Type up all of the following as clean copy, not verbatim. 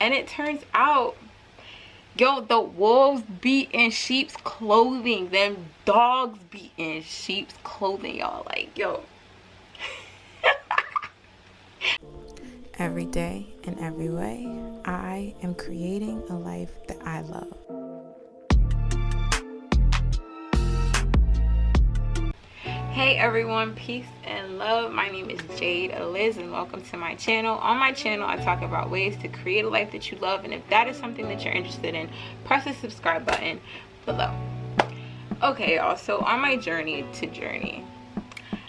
And it turns out, yo, the wolves be in sheep's clothing. Them dogs be in sheep's clothing, y'all. Like, yo. Every day in every way, I am creating a life that I love. Hey everyone, peace and love. My name is Jade Eliz and welcome to my channel. On my channel, I talk about ways to create a life that you love, and if that is something that you're interested in, press the subscribe button below. Okay, y'all, so on my journey to journey,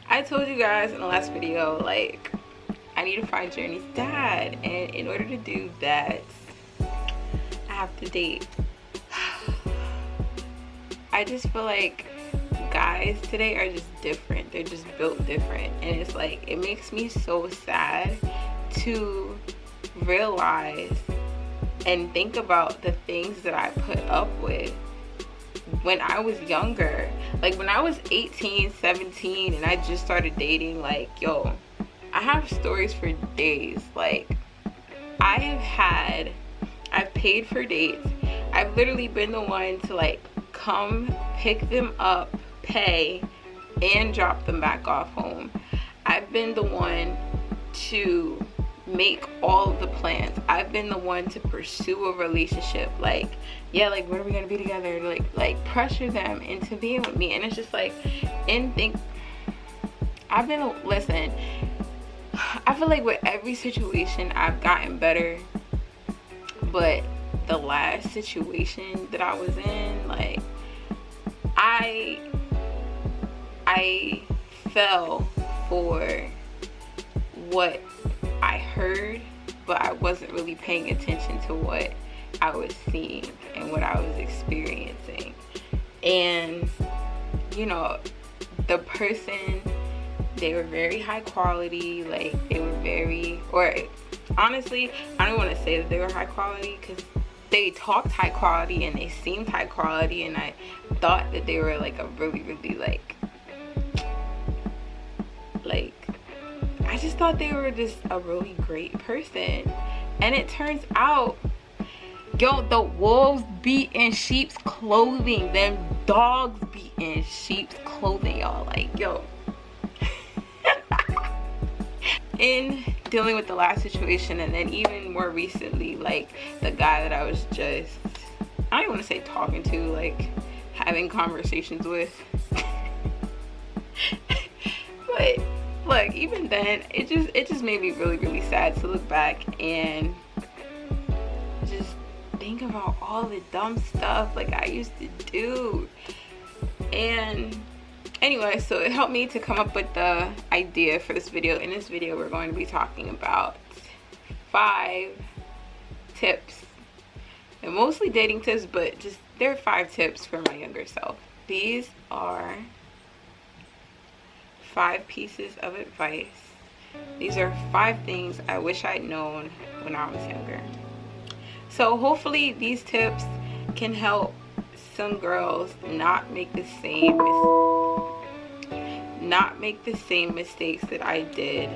I told you guys in the last video, like, I need to find Journey's dad, and in order to do that, I have to date. I just feel like guys today are just different. They're just built different, and it's like, it makes me so sad to realize and think about the things that I put up with when I was younger. Like when I was 18, 17 and I just started dating, like, yo, I have stories for days. Like, I've paid for dates. I've literally been the one to, like, come pick them up, pay, and drop them back off home. I've been the one to make all of the plans. I've been the one to pursue a relationship. Like, yeah, like, when are we gonna be together? Like pressure them into being with me. And it's just like, listen, I feel like with every situation I've gotten better, but the last situation that I was in, like, I fell for what I heard, but I wasn't really paying attention to what I was seeing and what I was experiencing. And, you know, the person, they were very high quality. Like, they were very, or honestly, I don't want to say that they were high quality, because they talked high quality and they seemed high quality, and I thought that they were like a really, really like I just thought they were just a really great person. And it turns out, yo, the wolves be in sheep's clothing. Them dogs be in sheep's clothing, y'all. Like, yo. In dealing with the last situation, and then even more recently, like, the guy that I was just, I don't even want to say talking to, like, having conversations with. But look, even then, it just made me really, really sad to look back and just think about all the dumb stuff, like, I used to do. And anyway, so it helped me to come up with the idea for this video. In this video, we're going to be talking about 5 tips, and mostly dating tips, but just, there are 5 tips for my younger self. These are 5 pieces of advice. These are 5 things I wish I'd known when I was younger. So hopefully these tips can help some girls not make the same mistakes that I did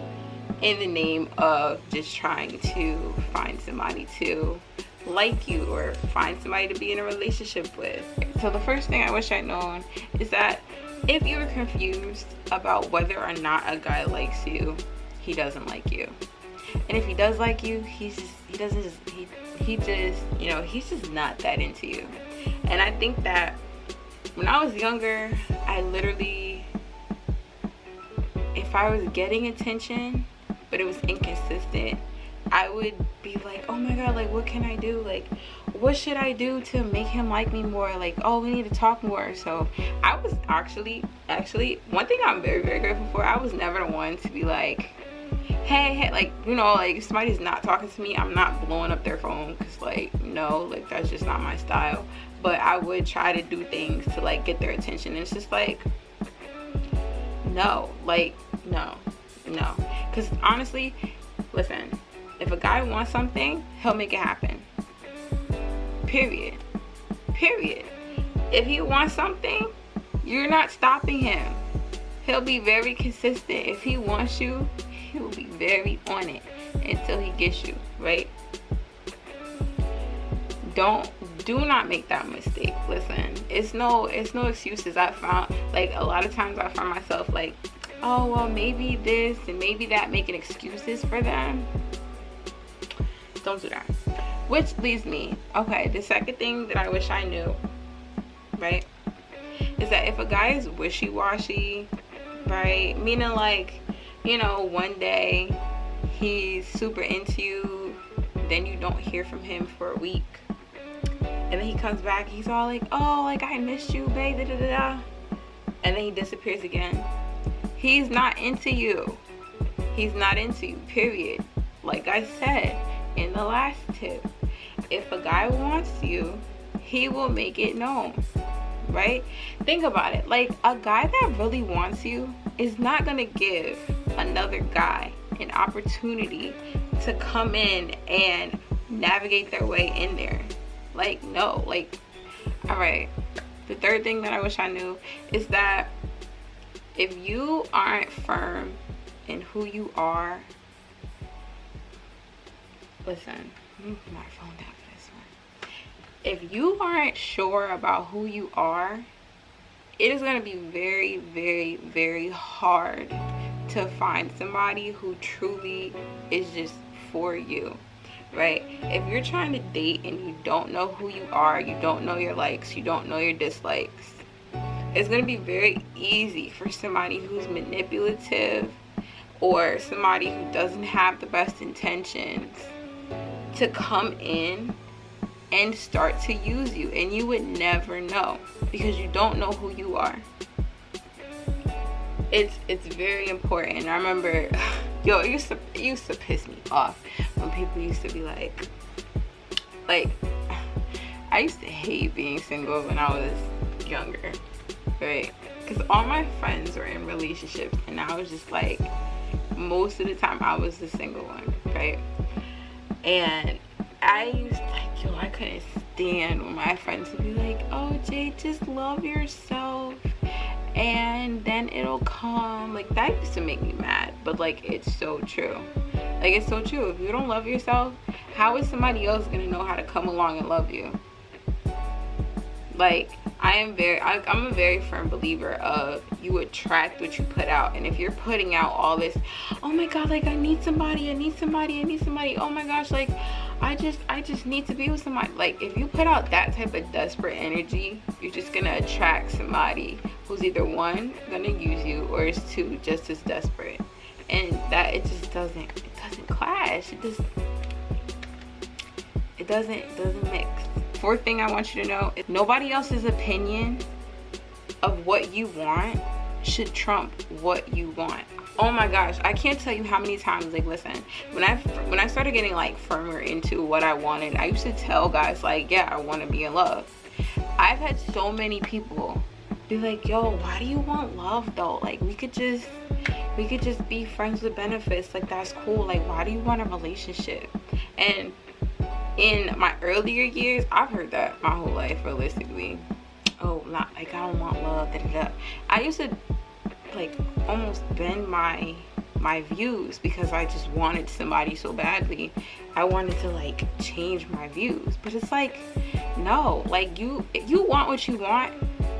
in the name of just trying to find somebody to like you or find somebody to be in a relationship with. So the first thing I wish I'd known is that if you were confused about whether or not a guy likes you, he doesn't like you. And if he does like you, he's just not that into you. And I think that when I was younger, I literally, if I was getting attention but it was inconsistent, I would be like, oh my god, like, what can I do? Like, what should I do to make him like me more? Like, oh, we need to talk more. So I was actually one thing I'm very, very grateful for, I was never the one to be like, hey, like, you know, like, if somebody's not talking to me, I'm not blowing up their phone, because, like, no, like, that's just not my style. But I would try to do things to, like, get their attention. And it's just like, no, like, no. Because honestly, listen, if a guy wants something, he'll make it happen. Period. If he wants something, you're not stopping him. He'll be very consistent. If he wants you, he will be very on it until he gets you, right? do not make that mistake. Listen, it's no excuses. I found, like, a lot of times I find myself like, oh well, maybe this and maybe that, making excuses for them. Don't do that. Which leads me, okay, the second thing that I wish I knew, right, is that if a guy is wishy-washy, right, meaning like, you know, one day he's super into you, then you don't hear from him for a week, and then he comes back, he's all like, oh, like, I missed you, babe, da da da da, and then he disappears again. He's not into you. He's not into you, period. Like I said in the last tip, if a guy wants you, he will make it known, right? Think about it. Like, a guy that really wants you is not gonna give another guy an opportunity to come in and navigate their way in there. Like, no. Like, all right, the third thing that I wish I knew is that if you aren't firm in who you are, listen, let me put my phone down for this one. If you aren't sure about who you are, it is going to be very, very, very hard to find somebody who truly is just for you, right? If you're trying to date and you don't know who you are, you don't know your likes, you don't know your dislikes, it's going to be very easy for somebody who's manipulative or somebody who doesn't have the best intentions to come in and start to use you, and you would never know because you don't know who you are. It's very important. I remember, yo, it used to piss me off when people used to be like I used to hate being single when I was younger, right? Because all my friends were in relationships, and I was just like, most of the time I was the single one, right? And I used to, like, yo, I couldn't stand when my friends would be like, oh, Jay, just love yourself and then it'll come. Like, that used to make me mad, but like, it's so true. Like, it's so true. If you don't love yourself, how is somebody else gonna know how to come along and love you? Like, I'm a very firm believer of you attract what you put out. And if you're putting out all this, oh my god, like, I need somebody, oh my gosh, like, I just need to be with somebody. Like, if you put out that type of desperate energy, you're just gonna attract somebody who's either one, gonna use you, or is two, just as desperate. And that, it doesn't clash. It doesn't mix. Fourth thing I want you to know is nobody else's opinion of what you want should trump what you want. Oh my gosh, I can't tell you how many times, like, listen, when I started getting like firmer into what I wanted, I used to tell guys like, yeah, I want to be in love. I've had so many people be like, yo, why do you want love though? Like, we could just be friends with benefits. Like, that's cool. Like, why do you want a relationship? And in my earlier years, I've heard that my whole life, realistically. Oh, not like, I don't want love, da da da. I used to like almost bend my views because I just wanted somebody so badly. I wanted to like change my views, but it's like, no, like, you want what you want,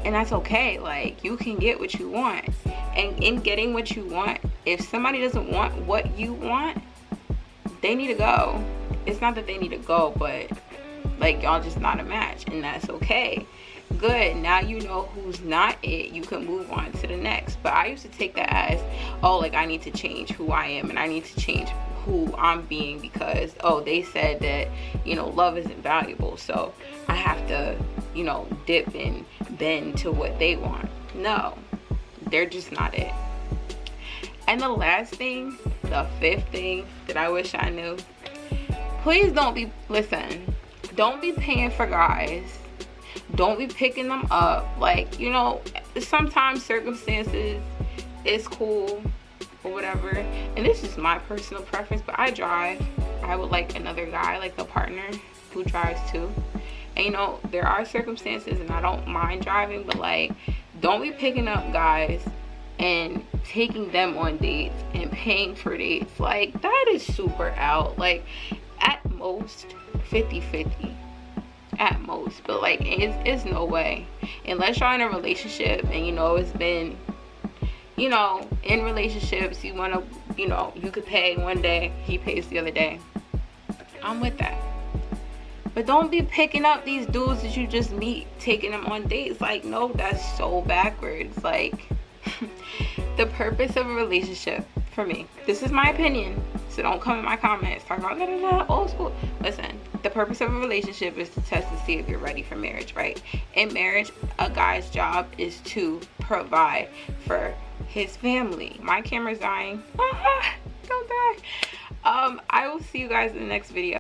and that's okay. Like, you can get what you want, and in getting what you want, if somebody doesn't want what you want, they need to go. It's not that they need to go, but like, y'all just not a match, and that's okay. Good, now you know who's not it. You can move on to the next. But I used to take that as, oh, like, I need to change who I am, and I need to change who I'm being because, oh, they said that, you know, love isn't valuable, so I have to, you know, dip and bend to what they want. No, they're just not it. And the last thing, the fifth thing that I wish I knew, please don't be paying for guys. Don't be picking them up. Like, you know, sometimes circumstances is cool or whatever, and this is my personal preference, but I drive. I would like another guy, like a partner who drives too. And you know, there are circumstances and I don't mind driving, but like, don't be picking up guys and taking them on dates and paying for dates. Like, that is super out. Like, at most 50-50. at most. But like, it's no way, unless y'all in a relationship and you know it's been, you know, in relationships you want to, you know, you could pay one day, he pays the other day. I'm with that. But don't be picking up these dudes that you just meet, taking them on dates. Like, no, that's so backwards. Like, the purpose of a relationship, for me, this is my opinion, so don't come in my comments talking about old school. Listen, the purpose of a relationship is to test to see if you're ready for marriage, right? In marriage, a guy's job is to provide for his family. My camera's dying. Don't die. I will see you guys in the next video.